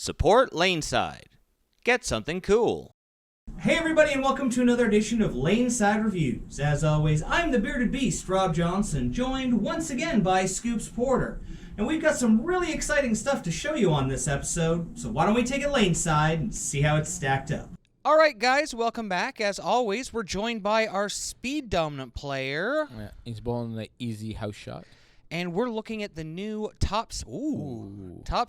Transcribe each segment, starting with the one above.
Support LaneSide. Get something cool. Hey everybody, and welcome to another edition of LaneSide Reviews. As always, I'm the bearded beast, Rob Johnson, joined once again by Scoops Porter. And we've got some really exciting stuff to show you on this episode, so why don't we take it LaneSide and see how it's stacked up. All right, guys, welcome back. As always, we're joined by our speed dominant player. Yeah, he's bowling the easy house shot. And we're looking at the new top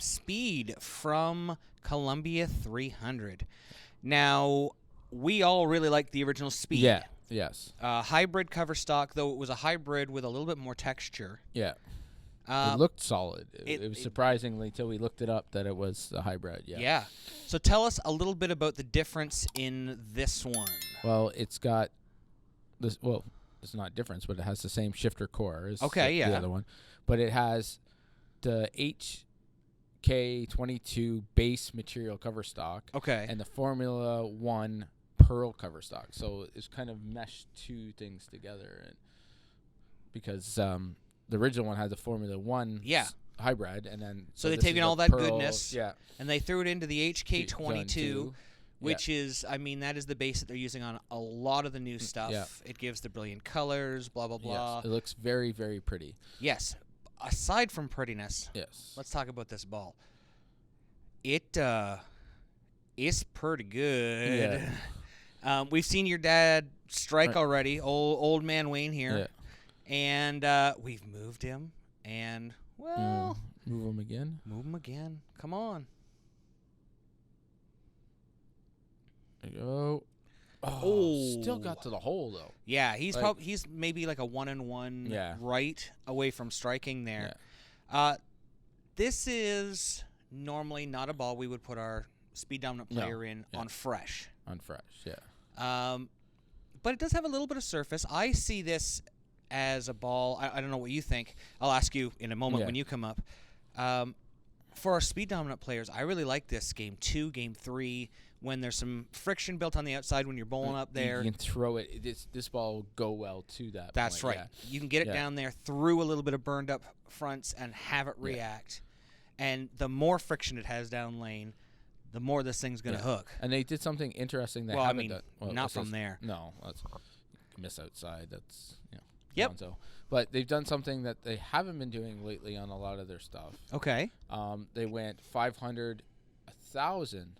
speed from Columbia 300. Now, we all really like the original speed. Yeah, yes. Hybrid cover stock, though it was a hybrid with a little bit more texture. Yeah. It looked solid. It was surprisingly, until we looked it up, that it was a hybrid. Yeah. Yeah. So tell us a little bit about the difference in this one. Well, it's got this. Well, it's not difference, but it has the same shifter core as the other one. But it has the HK22 base material cover stock. Okay. And the Formula 1 pearl cover stock. So it's kind of meshed two things together, and because the original one had the Formula 1 hybrid, and then so they've taken all that pearl, goodness, and they threw it into the HK22. Which is, I mean, that is the base that they're using on a lot of the new stuff. Yeah. It gives the brilliant colors, blah, blah, blah. Yes, it looks very, very pretty. Yes. Aside from prettiness, let's talk about this ball. It is pretty good. Yeah. We've seen your dad strike already, old man Wayne here. Yeah. And we've moved him. And, well. Move him again? Move him again. Come on. There you go. Oh, still got to the hole though. Yeah, he's maybe like a 1-and-1 right away from striking there. Yeah. This is normally not a ball we would put our speed dominant player in on fresh. On fresh, yeah. But it does have a little bit of surface. I see this as a ball. I don't know what you think. I'll ask you in a moment when you come up. For our speed dominant players, I really like this game 2, game 3. When there's some friction built on the outside when you're bowling up there. You can throw it. This ball will go well to that That's point. right. Yeah. You can get it down there through a little bit of burned up fronts and have it react. And the more friction it has down lane, the more this thing's going to hook. And they did something interesting they haven't done. Well, not from there. No. That's miss outside. That's, Yep. Gonzo. But they've done something that they haven't been doing lately on a lot of their stuff. Okay. They went 500, 1,000,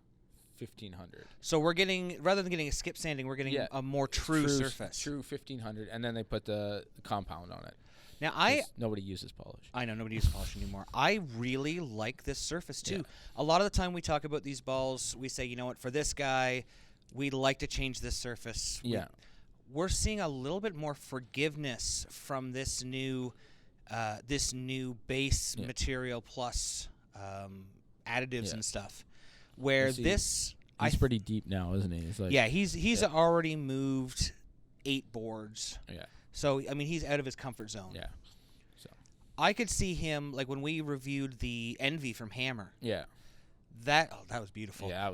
1,500. So we're getting, rather than getting a skip sanding, we're getting a more true surface. True 1,500, and then they put the compound on it. Now nobody uses polish. I know nobody uses polish anymore. I really like this surface too. Yeah. A lot of the time we talk about these balls, we say, you know what, for this guy, we'd like to change this surface. Yeah. We're seeing a little bit more forgiveness from this new base material plus additives and stuff. Where he's pretty deep now, isn't he? He's already moved 8 boards. Yeah. So I mean, he's out of his comfort zone. Yeah. So I could see him like when we reviewed the Envy from Hammer. Yeah. That was beautiful. Yeah,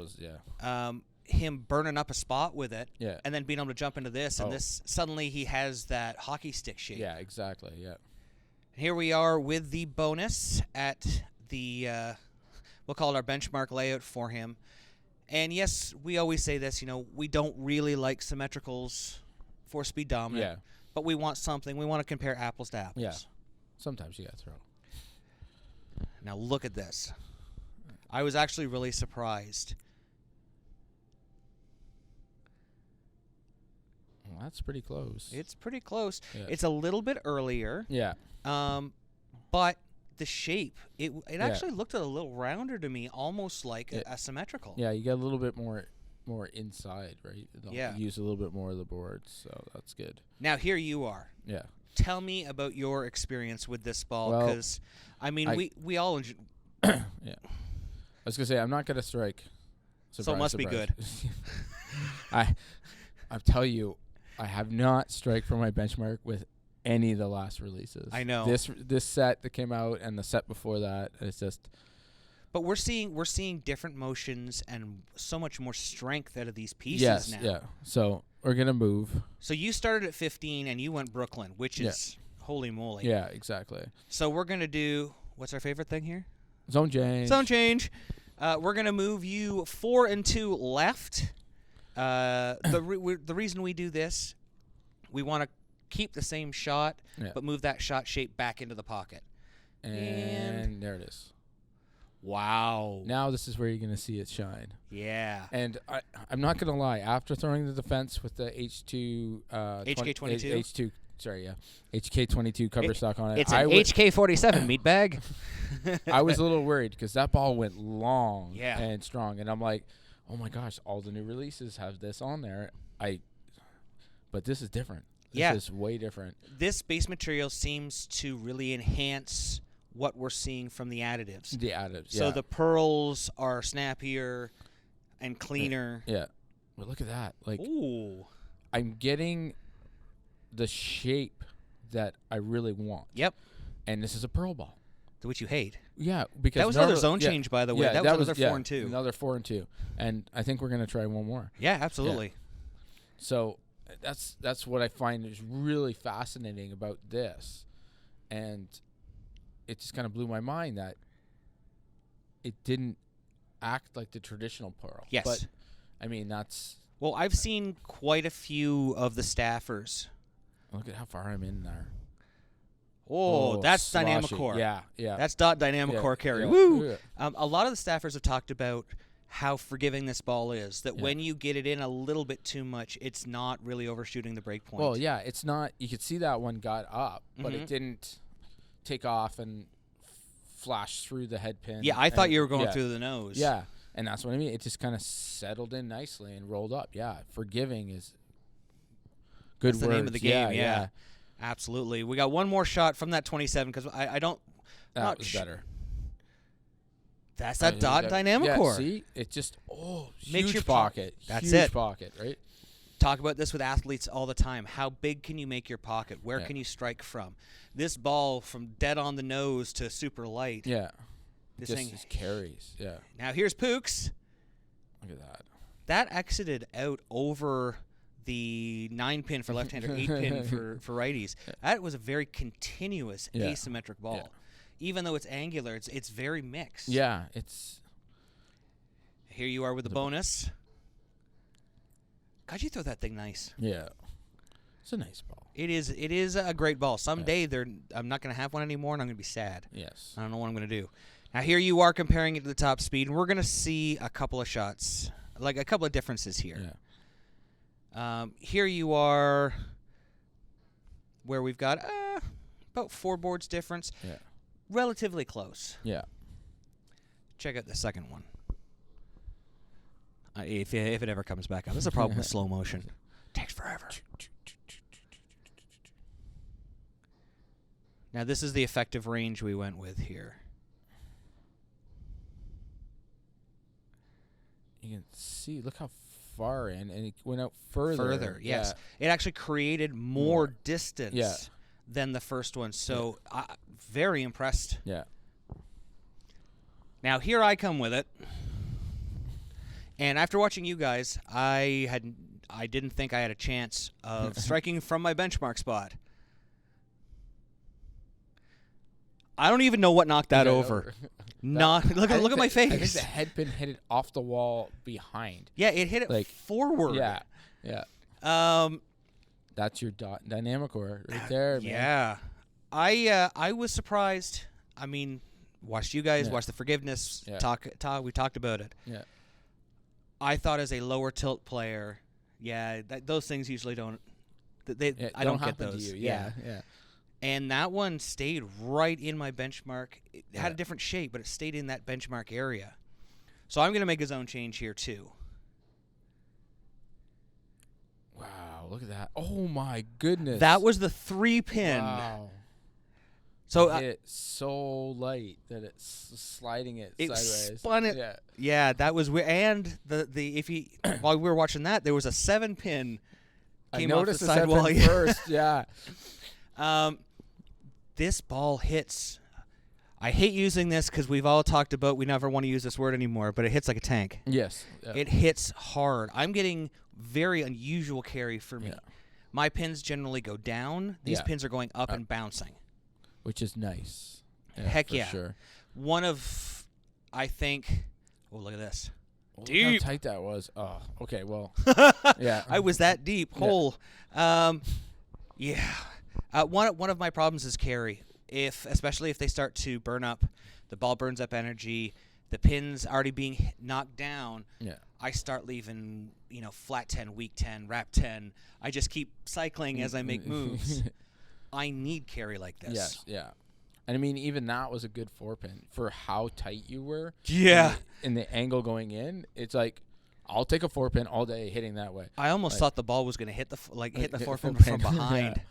him burning up a spot with it. Yeah. And then being able to jump into this, and this suddenly he has that hockey stick shape. Yeah, exactly. Yeah. Here we are with the bonus at the. We'll call it our benchmark layout for him. And yes, we always say this, we don't really like symmetricals for speed dominant. Yeah. But we want something. We want to compare apples to apples. Yeah. Sometimes you got to throw. Now look at this. I was actually really surprised. Well, that's pretty close. It's pretty close. Yeah. It's a little bit earlier. Yeah. But the shape, it actually looked a little rounder to me, almost like a symmetrical. Yeah, you get a little bit more inside, right? They'll use a little bit more of the board, so that's good. Now here you are. Yeah. Tell me about your experience with this ball, because we all enjoy. Yeah. I was gonna say I'm not gonna strike. Surprise, so it must be good. I tell you, I have not strike for my benchmark with any of the last releases. I know this set that came out and the set before that. It's just. But we're seeing different motions and so much more strength out of these pieces now. Yeah. So we're gonna move. So you started at 15 and you went Brooklyn, which is holy moly. Yeah, exactly. So we're gonna do what's our favorite thing here? Zone change. Zone change. We're gonna move you 4 and 2 left. The reason we do this, we want to keep the same shot, but move that shot shape back into the pocket. And there it is. Wow. Now this is where you're gonna see it shine. Yeah. And I'm not gonna lie. After throwing the defense with the H2 HK22. HK22 cover stock on it. It's an HK47 meat bag. I was a little worried because that ball went long Yeah. and strong, and I'm like, oh my gosh, all the new releases have this on there. But this is different. This is way different. This base material seems to really enhance what we're seeing from the additives. The additives, So the pearls are snappier and cleaner. Yeah. But look at that. Like, ooh. I'm getting the shape that I really want. Yep. And this is a pearl ball. Which you hate. Yeah, because that was another zone change, by the way. Yeah, that was another 4 and 2. Another 4 and 2, and I think we're gonna try one more. Yeah, absolutely. Yeah. So that's what I find is really fascinating about this, and it just kind of blew my mind that it didn't act like the traditional pearl. Yes, but I mean that's. Well, I've seen quite a few of the staffers. Look at how far I'm in there. Oh, that's sloshy. Dynamic Core. Yeah. That's Dynamic Core carry. Yeah. Woo! Yeah. A lot of the staffers have talked about how forgiving this ball is. That when you get it in a little bit too much, it's not really overshooting the break point. Well, yeah, it's not. You could see that one got up, but it didn't take off and flash through the head pin. Yeah, I thought you were going through the nose. Yeah, and that's what I mean. It just kind of settled in nicely and rolled up. Yeah, forgiving is good. That's the name of the game. Yeah. Absolutely. We got one more shot from that 27 because I don't. That was better. That's that Dynamic Core. See, it just makes huge your pocket. That's huge pocket, right? Talk about this with athletes all the time. How big can you make your pocket? Where can you strike from? This ball from dead on the nose to super light. Yeah. This just thing carries. Yeah. Now here's Pooks. Look at that. That exited out over the 9-pin for left-hander, 8-pin for righties. That was a very continuous asymmetric ball. Yeah. Even though it's angular, it's very mixed. Yeah, it's. Here you are with the bonus. God, you throw that thing nice. Yeah, it's a nice ball. It is a great ball. Someday I'm not going to have one anymore, and I'm going to be sad. Yes. I don't know what I'm going to do. Now here you are comparing it to the top speed, and we're going to see a couple of shots, like a couple of differences here. Yeah. Here you are where we've got about 4 boards difference. Yeah. Relatively close. Yeah. Check out the second one. If it ever comes back up. This is a problem with slow motion. Takes forever. Now this is the effective range we went with here. You can see, look how far in, and it went out further. Yes. It actually created more distance than the first one. So very impressed. Yeah. Now here I come with it. And after watching you guys, I didn't think I had a chance of striking from my benchmark spot. I don't even know what knocked that over. Look at my face. I think the head pin hit it off the wall behind. Yeah, it hit it forward. Yeah. That's your Dynamic Core right there, man. Yeah. I was surprised. I mean, watched you guys, watched the forgiveness talk. We talked about it. Yeah. I thought as a lower tilt player, those things usually don't. I don't get those. To you. Yeah. And that one stayed right in my benchmark. It had a different shape, but it stayed in that benchmark area. So I'm going to make a zone change here too. Wow, look at that. Oh my goodness. That was the 3-pin. Wow. So it so light that it's sliding it sideways. Spun it. Yeah, that was weird. And the while we were watching that, there was a 7-pin. I noticed the sidewall first. Yeah. This ball hits. I hate using this because we've all talked about we never want to use this word anymore, but it hits like a tank. Yes. It hits hard. I'm getting very unusual carry for me. My pins generally go down. These pins are going up and bouncing. Which is nice. Heck yeah. Sure. One of, I think, Oh, look at this. Look Deep. how tight that was. Oh, okay. Well, yeah. I was that deep. Yeah. Hole. Yeah. One of my problems is carry. Especially if they start to burn up, the ball burns up energy, the pin's already being knocked down. Yeah. I start leaving, flat 10, weak 10, wrap 10. I just keep cycling as I make moves. I need carry like this. Yes. Yeah. And I mean, even that was a good 4-pin for how tight you were. Yeah. And the angle going in, it's like, I'll take a 4-pin all day hitting that way. I almost thought the ball was going to hit the 4-pin 4-pin. from behind. Yeah.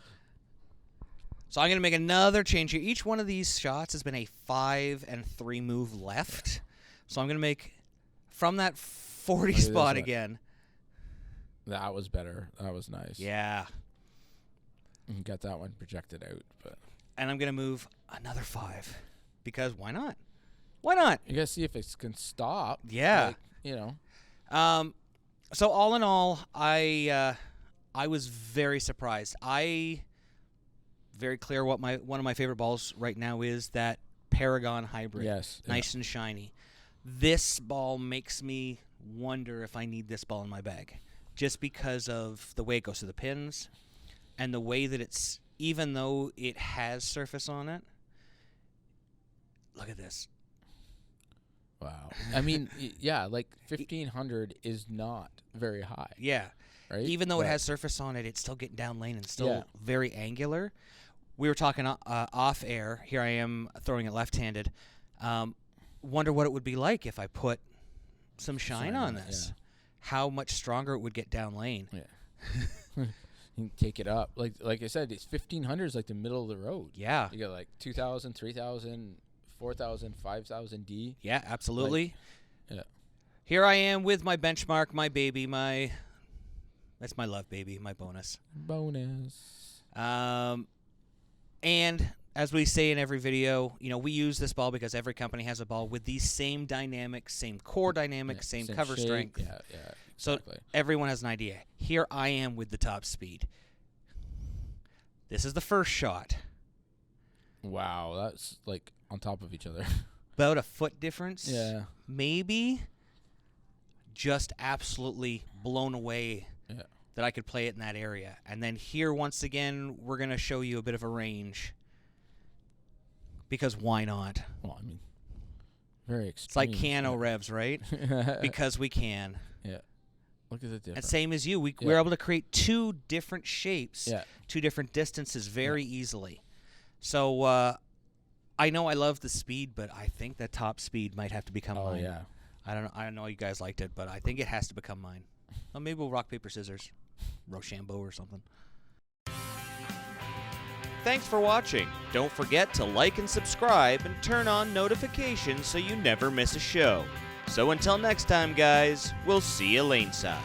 So I'm going to make another change here. Each one of these shots has been a 5 and 3 move left. So I'm going to make from that 40 spot again. That was better. That was nice. Yeah. You got that one projected out, but. And I'm going to move another 5 because why not? Why not? You got to see if it can stop. Yeah. So all in all, I was very surprised. Very clear what one of my favorite balls right now is, that Paragon Hybrid. Yes. Nice and shiny. This ball makes me wonder if I need this ball in my bag, just because of the way it goes to the pins and the way that it's, even though it has surface on it. Look at this. Wow. I mean, yeah, like 1,500 is not very high. Yeah. Right? Even though it has surface on it, it's still getting down lane and still very angular. We were talking off air. Here I am throwing it left-handed. Wonder what it would be like if I put some shine on this. Yeah. How much stronger it would get down lane. Yeah. You can take it up. Like I said, it's 1,500 is like the middle of the road. Yeah. You got like 2,000, 3,000, 4,000, 5,000 D. Yeah, absolutely. Yeah. Here I am with my benchmark, my baby, that's my love baby, my bonus. And as we say in every video, we use this ball because every company has a ball with these same dynamics, same core dynamics, same cover shape. strength. Yeah, exactly. So everyone has an idea. Here I am with the top speed. This is the first shot. Wow, that's like on top of each other. About a foot difference. Yeah. Maybe. Just absolutely blown away. Yeah. That I could play it in that area. And then here, once again, we're going to show you a bit of a range. Because why not? Well, I mean, very extreme. It's like Cano revs, right? Because we can. Yeah. Look at the difference. And same as you. We're able to create 2 different shapes, 2 different distances very easily. So I know I love the speed, but I think that top speed might have to become mine. Yeah. I don't know you guys liked it, but I think it has to become mine. Well, maybe we'll rock, paper, scissors. Rochambeau or something. Thanks for watching. Don't forget to like and subscribe and turn on notifications so you never miss a show. So until next time, guys, we'll see you laneside.